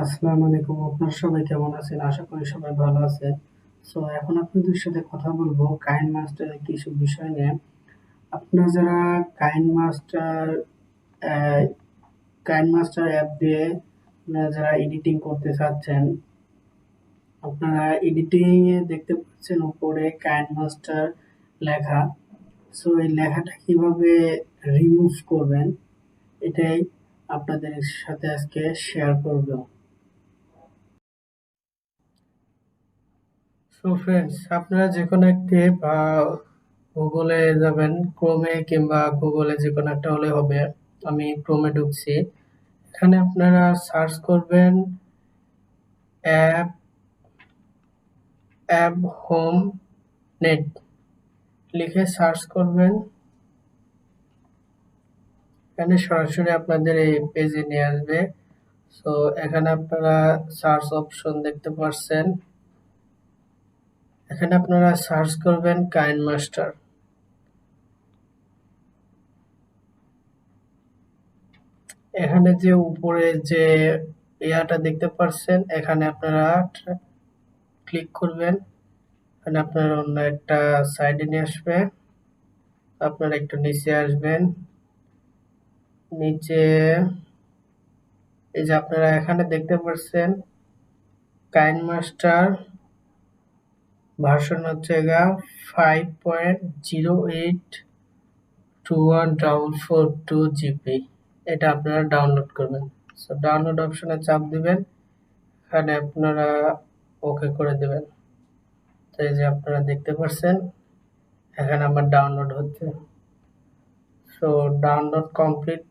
আসসালামু আলাইকুম। আপনারা সবাই কেমন আছেন? আশা করি সবাই ভালো আছেন। এখন আপনাদের সাথে কথা বলবো কাইনমাস্টারের কিছু বিষয় নিয়ে। আপনারা যারা কাইনমাস্টার আহ, কাইনমাস্টার অ্যাপ দিয়ে আপনারা যারা এডিটিং করতে চাচ্ছেন, আপনারা এডিটিং এ দেখতে পাচ্ছেন উপরে কাইনমাস্টার লেখা। এই লেখাটা কিভাবে রিমুভ করবেন এটাই আপনাদের সাথে আজকে শেয়ার করব। ফ্রেন্ডস, আপনারা যে কোনো একটি গুগলে যাবেন, ক্রোমে কিংবা গুগলে যে কোনো একটা হলে হবে। আমি ক্রোমে ঢুকছি। এখানে আপনারা সার্চ করবেন অ্যাপ অ্যাপ হোম নেট লিখে সার্চ করবেন। এখানে সরাসরি আপনাদের এই পেজে নিয়ে আসবে। এখানে আপনারা সার্চ অপশন দেখতে পাচ্ছেন। এখানে আপনারা সার্চ করবেন কাইনমাস্টার। এখানে যে উপরে যে ইয়াটা দেখতে পাচ্ছেন, এখানে আপনারা ক্লিক করবেন। এখানে আপনার অন্য একটা সাইডে নিয়ে আসবে। আপনারা একটু নিচে আসবেন। নিচে এই যে আপনারা এখানে দেখতে পাচ্ছেন কাইনমাস্টার ভার্সন হচ্ছে 5.08214442 এটা আপনারা ডাউনলোড করবেন। ডাউনলোড অপশনে চাপ দিবেন। এখানে আপনারা ওকে করে দিবেন। এই যে আপনারা দেখতে পাচ্ছেন এখানে আমার ডাউনলোড হচ্ছে। Download complete.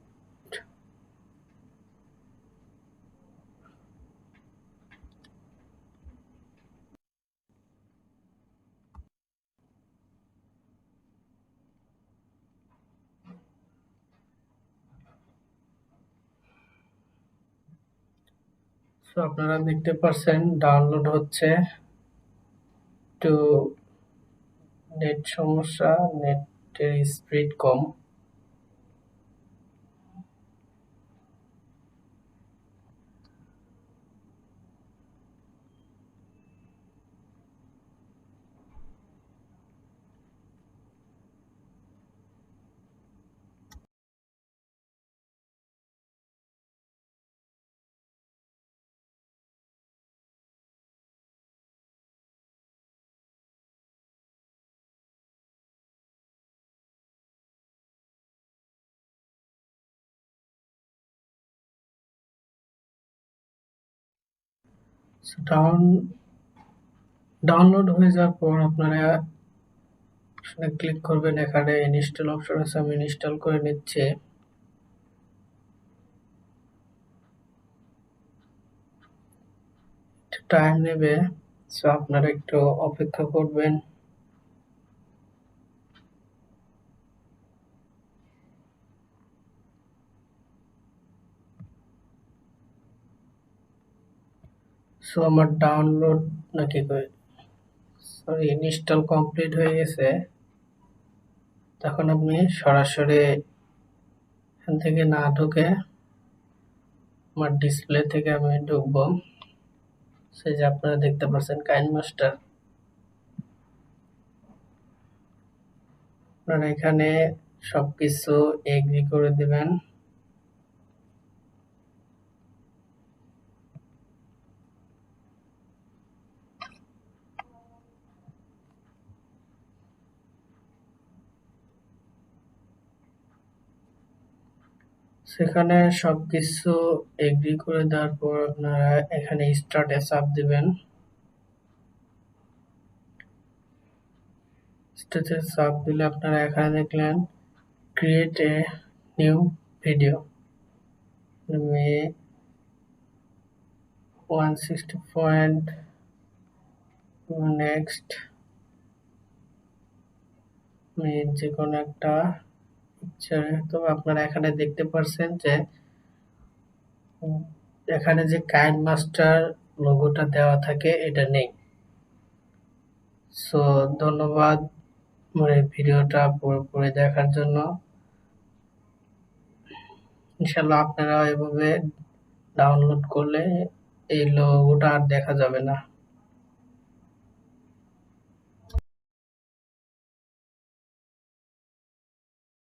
আপনারা দেখতে পাচ্ছেন ডাউনলোড হচ্ছে। তো নেট সমস্যা, নেটের স্পিড কম। ডাউনলোড হয়ে যাওয়ার পর আপনারা ক্লিক করবেন। এখানে ইনস্টল অপশন আছে, আমি ইনস্টল করে নিচ্ছি। টাইম নেবে, আপনারা একটু অপেক্ষা করবেন। আমার ডাউনলোড নাকি সরি ইনস্টল কমপ্লিট হয়ে গেছে। তখন আপনি সরাসরি এখান থেকে না ঢুকে আমার ডিসপ্লে থেকে আমি ঢুকবো। সেই যে আপনারা দেখতে পাচ্ছেন কাইনমাস্টার। আপনারা এখানে সবকিছু এগ্রি করে দিবেন। সেখানে সবকিছু এগ্রি করে দেওয়ার পর আপনারা এখানে স্টার্টে চাপ দিবেন। স্টার্টে চাপ দিলে আপনারা এখানে দেখলেন ক্রিয়েট এ নিউ ভিডিও। আমি 160 পয়েন্ট নেক্সট আমি যে কোনো একটা পিকচার। তো আপনারা এখানে দেখতে পাচ্ছেন যে এখানে যে কাইনমাস্টার লোগোটা দেওয়া থাকে এটা নেই। ধন্যবাদ আমার এই ভিডিওটা পুরোপুরি দেখার জন্য। ইনশাল্লাহ আপনারা এভাবে ডাউনলোড করলে এই লোগোটা আর দেখা যাবে না।